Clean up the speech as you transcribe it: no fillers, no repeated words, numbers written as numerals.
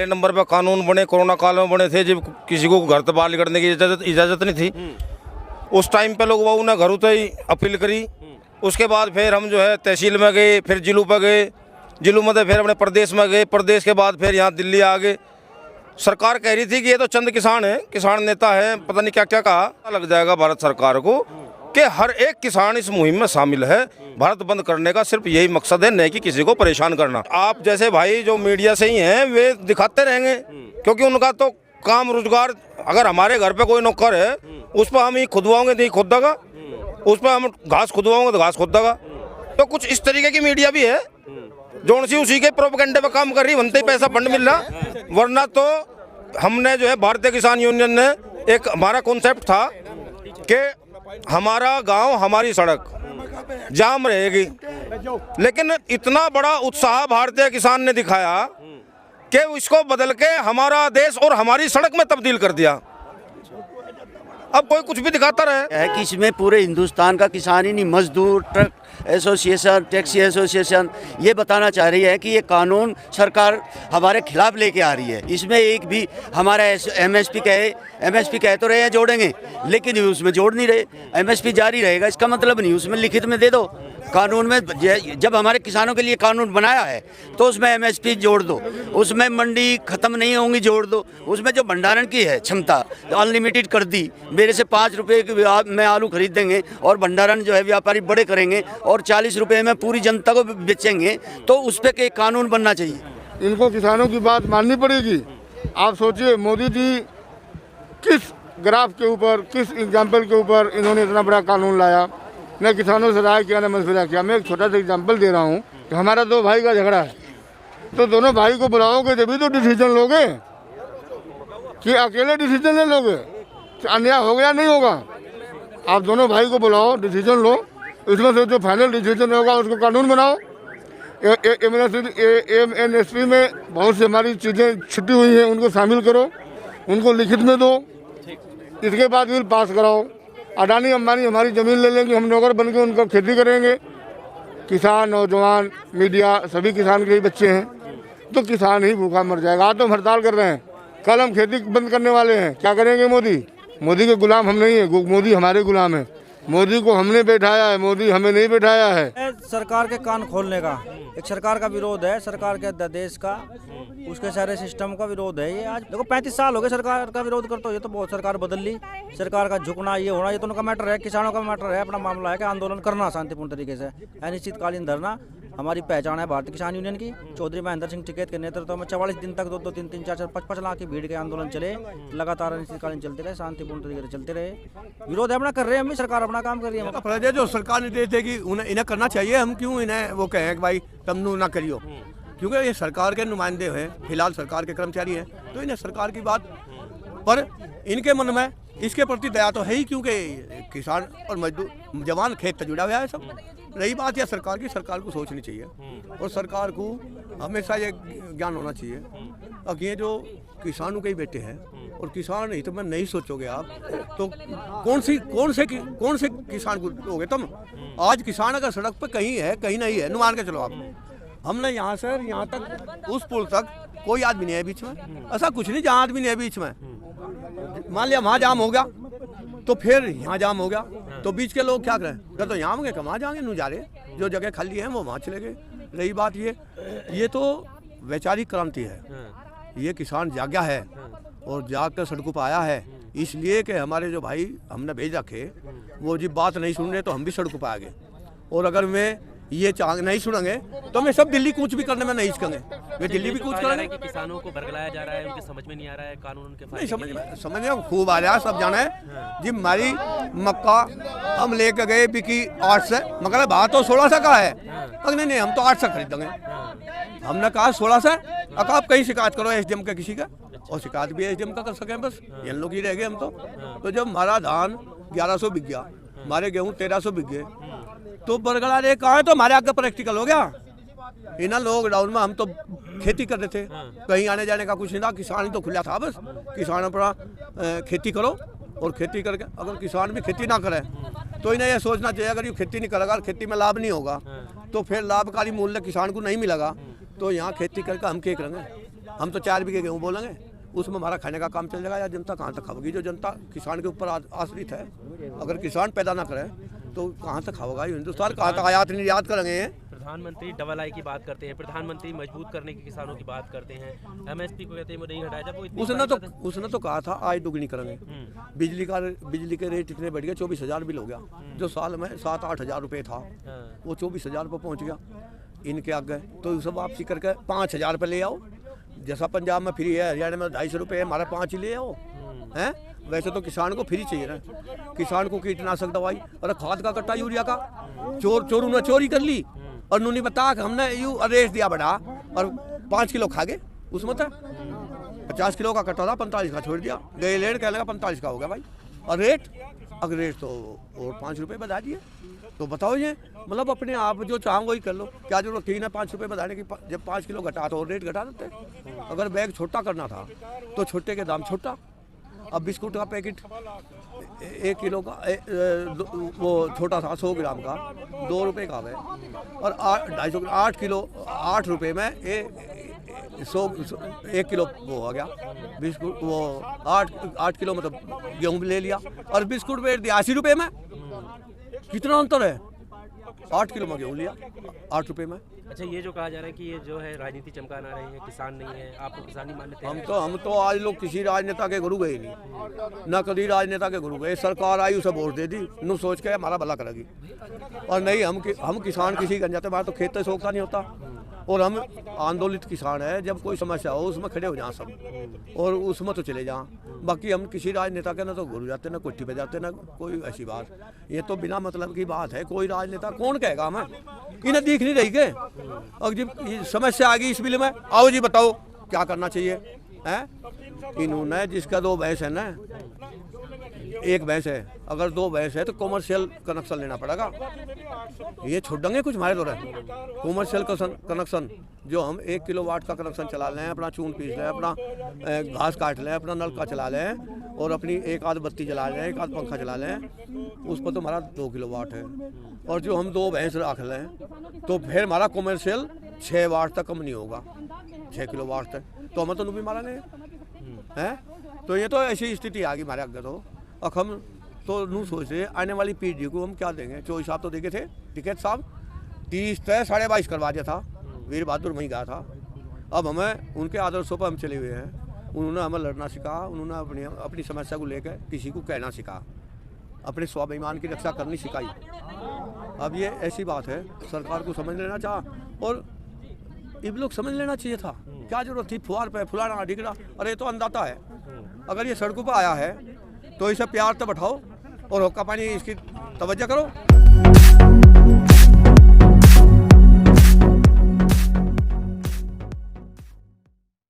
Number पर कानून बने, कोरोना काल में बने थे, जब किसी को घर से बाहर निकलने की इजाज़त नहीं थी। उस टाइम पे लोग वो घर होते ही अपील करी। उसके बाद फिर हम जो है तहसील में गए, फिर जिलों पर गए, जिलों में फिर अपने प्रदेश में गए, प्रदेश के बाद फिर यहाँ दिल्ली आ गए। सरकार कह रही थी कि ये तो चंद किसान हैं, किसान नेता हैं, पता नहीं क्या क्या कहा। लग जाएगा भारत सरकार को कि हर एक किसान इस मुहिम में शामिल है। भारत बंद करने का सिर्फ यही मकसद है, नहीं कि किसी को परेशान करना। आप जैसे भाई जो मीडिया से ही हैं वे दिखाते रहेंगे, क्योंकि उनका तो काम रोजगार। अगर हमारे घर पे कोई नौकर है, उस पर हम ही खुदवाओगे तो ही खुद देगा, उस पर हम घास खुदवाओगे तो घास खुद देगा। तो कुछ इस तरीके की मीडिया भी है जो उसी के प्रोपेगेंडे पे काम कर रही, बनते ही पैसा फंड मिल रहा। वरना तो हमने जो है भारतीय किसान यूनियन ने एक हमारा कॉन्सेप्ट था कि हमारा गांव हमारी सड़क जाम रहेगी, लेकिन इतना बड़ा उत्साह भारतीय किसान ने दिखाया कि इसको बदल के हमारा देश और हमारी सड़क में तब्दील कर दिया। अब कोई कुछ भी दिखाता रहे है कि इसमें पूरे हिंदुस्तान का किसान ही नहीं, मजदूर, ट्रक एसोसिएशन, टैक्सी एसोसिएशन ये बताना चाह रही है कि ये कानून सरकार हमारे खिलाफ लेके आ रही है। इसमें एक भी हमारा एमएसपी कहे तो रहे हैं जोड़ेंगे, लेकिन उसमें जोड़ नहीं रहे। एमएसपी जारी रहेगा, इसका मतलब नहीं उसमें लिखित में दे दो। कानून में जब हमारे किसानों के लिए कानून बनाया है तो उसमें एमएसपी जोड़ दो, उसमें मंडी खत्म नहीं होंगी जोड़ दो, उसमें जो भंडारण की है क्षमता अनलिमिटेड कर दी। मेरे से 5 रुपये में आलू खरीद देंगे और भंडारण जो है व्यापारी बड़े करेंगे और 40 रुपये में पूरी जनता को बेचेंगे, तो उस पर एक कानून बनना चाहिए। इनको किसानों की बात माननी पड़ेगी। आप सोचिए मोदी जी किस ग्राफ के ऊपर, किस एग्जाम्पल के ऊपर इन्होंने इतना बड़ा कानून लाया, न किसानों से राय किया, न मशवरा किया। मैं एक छोटा सा एग्जाम्पल दे रहा हूँ कि हमारा 2 भाई का झगड़ा है, तो दोनों भाई को बुलाओगे जब भी तो डिसीजन लोगे, कि अकेले डिसीजन ले लोगे? अन्याय हो गया नहीं होगा? आप दोनों भाई को बुलाओ, डिसीजन लो, इसमें से जो फाइनल डिसीजन होगा उसको कानून बनाओ। एमएसपी में बहुत सी हमारी चीज़ें छुट्टी हुई हैं, उनको शामिल करो, उनको लिखित में दो, इसके बाद बिल पास कराओ। अडानी अंबानी हमारी ज़मीन ले लेंगे, हम नौकर बन के उनका खेती करेंगे। किसान, नौजवान, मीडिया सभी किसान के ही बच्चे हैं, तो किसान ही भूखा मर जाएगा। आज तो हम हड़ताल कर रहे हैं, कल हम खेती बंद करने वाले हैं। क्या करेंगे? मोदी के गुलाम हम नहीं है, मोदी हमारे गुलाम है। मोदी को हमने बैठाया है, मोदी हमें नहीं बैठाया है। सरकार के कान खोलने का एक सरकार का विरोध है, सरकार के देश का, उसके सारे सिस्टम का विरोध है। ये आज देखो 35 साल हो गए सरकार का विरोध करते हो। ये तो बहुत सरकार बदल ली, सरकार का झुकना ये होना, ये तो उनका मैटर है। किसानों का मैटर है, अपना मामला है कि आंदोलन करना शांतिपूर्ण तरीके से, अनिश्चितकालीन धरना। हमारी पहचान है भारतीय किसान यूनियन की। चौधरी महेंद्र सिंह टिकैत के नेतृत्व में 44 दिन तक 2-2, 3-3, 4-4, 5-5 लाख की भीड़ के आंदोलन चले, लगातार अनिश्चितकालीन चलते रहे, शांतिपूर्ण तरीके से चलते रहे। विरोध अपना कर रहे हैं, हम भी सरकार अपना काम कर रही है। फर्ज जो सरकार निर्देश देगी इन्हें करना चाहिए। हम क्यों इन्हें वो कहें कि भाई तुम ना करियो, क्योंकि ये सरकार के नुमाइंदे हैं, फिलहाल सरकार के कर्मचारी हैं, तो इन्हें सरकार की बात पर इनके मन में इसके प्रति दया तो है ही, क्योंकि किसान और मजदूर जवान खेत से जुड़ा हुआ है सब। रही बात या सरकार की, सरकार को सोचनी चाहिए और सरकार को हमेशा ये ज्ञान होना चाहिए। अब ये जो किसानों के ही बेटे हैं और किसान हित में नहीं सोचोगे आप, तो कौन से किसान को दोगे तुम? आज किसान अगर सड़क पर कहीं है कहीं नहीं है, मान के चलो आप, हमने यहाँ से यहाँ तक उस पुल तक कोई आदमी नहीं है बीच में, ऐसा कुछ नहीं जहाँ आदमी नहीं है बीच में। मान लिया वहाँ जाम हो गया तो फिर यहाँ जाम हो गया, तो बीच के लोग क्या करें? तो यहाँ होंगे कहाँ जाएंगे? नहीं जा रहे, जो जगह खाली है वो वहाँ चले गए। रही बात ये तो वैचारिक क्रांति है। ये किसान जागा है और जाग कर सड़कों पर आया है, इसलिए कि हमारे जो भाई हमने भेज रखे वो जी बात नहीं सुन रहे, तो हम भी सड़कों पर आ गए। और अगर मैं ये नहीं सुनेंगे तो मैं सब दिल्ली कूच भी करने में नहीं हिचकेंगे, वे दिल्ली भी कूच करेंगे। किसानों को बरगलाया जा रहा है, उनके समझ में नहीं आ रहा है कानून उनके नहीं समझ में खूब आ रहा है, सब जाना है जी। हमारी मक्का हम लेके गए बिकी 8 से, मगर बात तो 16 से का है। नहीं हम तो 8 से खरीदेंगे। हमने कहा 16 से, अब आप कहीं शिकायत करो एसडीएम का किसी का, और शिकायत भी एसडीएम का कर सके, बस इन लोग ही रह गए हम तो जब हमारा धान 1100 बिक गया, हमारे गेहूँ 1300 बिक गए, तो बरगला रे कहा है, तो हमारे आगे प्रैक्टिकल हो गया। इन लॉकडाउन में हम तो खेती कर रहे थे, कहीं आने जाने का कुछ नहीं था, किसान ही तो खुला था, बस किसान अपना खेती करो। और खेती करके अगर किसान भी खेती ना करे तो इन्हें यह सोचना चाहिए, अगर ये खेती नहीं करेगा, खेती में लाभ नहीं होगा, तो फिर लाभकारी मूल्य किसान को नहीं मिलेगा, तो यहाँ खेती करके हम क्या करेंगे? हम तो 4 बीघे गेहूँ बोलेंगे, उसमें हमारा खाने का काम चल जाएगा या जनता कहाँ तक खाओगी? जो जनता किसान के ऊपर आश्रित है, अगर किसान पैदा ना करे तो कहाँ तक खाओगा? हिंदुस्तान कहाँ तक आयात निर्यात करेंगे? प्रधानमंत्री डबल आई की बात करते हैं, प्रधानमंत्री मजबूत करने की किसानों की बात करते हैं, एमएसपी को कहते हैं वो नहीं हटाया। जब वो इतनी उसने तो कहा था आज दुगनी करेंगे। बिजली के रेट इतने बढ़ गए, 24,000 बिल हो गया। जो साल में 7-8 हज़ार रुपये था वो 24,000 रुपये पहुँच गया इनके आगे। तो सब वापसी करके 5,000 रुपये ले आओ। जैसा पंजाब में फ्री है, हरियाणा में 250 रुपये है, हमारा 5 ही ले आओ हैं। वैसे तो किसान को फ्री चाहिए ना, किसान को कीटनाशक दवाई और खाद का कट्टा यूरिया का चोरों ने चोरी कर ली और उन्होंने बताया कि हमने यू आदेश दिया बड़ा और 5 किलो खा गए। उसमें तो 50 किलो का कट्टा था, 45 का छोड़ दिया, गए लेट कहने लगा 45 का हो गया भाई। और रेट अगर रेट तो और 5 रुपये बढ़ा दिए। तो बताओ ये मतलब अपने आप जो चाहो वही कर लो। क्या जरूरत थी ना 5 रुपये बढ़ाने की? जब 5 किलो घटा तो और रेट घटा देते। अगर बैग छोटा करना था तो छोटे के दाम छोटा। अब बिस्कुट का पैकेट 1 किलो का वो छोटा था 100 ग्राम का 2 रुपये का है और 250 8 किलो 8 रुपये में 1 किलो वो हो गया बिस्कुट। वो 8 किलो मतलब गेहूँ ले लिया और बिस्कुट बेच दिया 80 रुपये में। कितना अंतर है? 8 किलो में गेहूँ लिया 8 रुपये में। अच्छा, ये जो कहा जा रहा है कि ये जो है राजनीति चमका ना रहे हैं, किसान नहीं है, आपको किसान नहीं मान लेते? हम तो आज लोग किसी राजनेता के गुरु गए नहीं, ना कभी राजनेता के गुरु गए। सरकार आई उसे वोट दे दी, नु सोच के हमारा भला करेगी। और नहीं हम किसान किसी गंजाते हमारा तो खेत सोखता नहीं होता। और हम आंदोलित किसान है, जब कोई समस्या हो उसमें खड़े हो जाएं सब और उसमें तो चले जाएं। बाकी हम किसी राजनेता के ना तो गुरु जाते ना कोठी पे जाते ना कोई ऐसी बात। ये तो बिना मतलब की बात है। कोई राजनेता कौन कहेगा हमें? इन्हें दिख नहीं रही के? और जब समस्या आ गई इस बिल में, आओ जी बताओ क्या करना चाहिए हैं? इन्होंने जिसका 2 भैंस है ना, 1 भैंस है, अगर 2 भैंस है तो कॉमर्शियल कनेक्शन लेना पड़ेगा। ये छोड़ देंगे कुछ हमारे द्वारा कॉमर्शियल कनेक्शन। जो हम 1 किलोवाट का कनेक्शन चला लें, अपना चून पीस लें, अपना घास काट लें, अपना नलका चला लें और अपनी 1 आध बत्ती जला लें, 1 आध पंखा चला लें, उस पर तो हमारा 2 किलोवाट है। और जो हम 2 भैंस रख लें तो फिर हमारा कॉमर्शियल 6 वाट तक कम नहीं होगा, 6 किलोवाट तक। तो हमें तो भी मारा नहीं है। तो ये तो ऐसी स्थिति आ गई हमारे आगे। तो अब हम तो नू सोच रहे आने वाली पीढ़ी को हम क्या देंगे। चौधरी साहब तो देखे थे टिकट साहब 30 तय 22.5 करवा दिया था, वीर बहादुर वहीं गया था। अब हमें उनके आदर्शों पर हम चले हुए हैं। उन्होंने हमें लड़ना सिखाया, उन्होंने अपनी समस्या को लेकर किसी को कहना सिखाया, अपने स्वाभिमान की रक्षा करनी सिखाई। अब ये ऐसी बात है, सरकार को समझ लेना चाह और इन लोग समझ लेना चाहिए था। क्या जरूरत थी फुहार पे फुलाना ढिकना? अरे तो अंदाता है। अगर ये सड़कों पर आया है तो इसे प्यार तो बैठाओ और हुक्का पानी इसकी तवज्जो करो।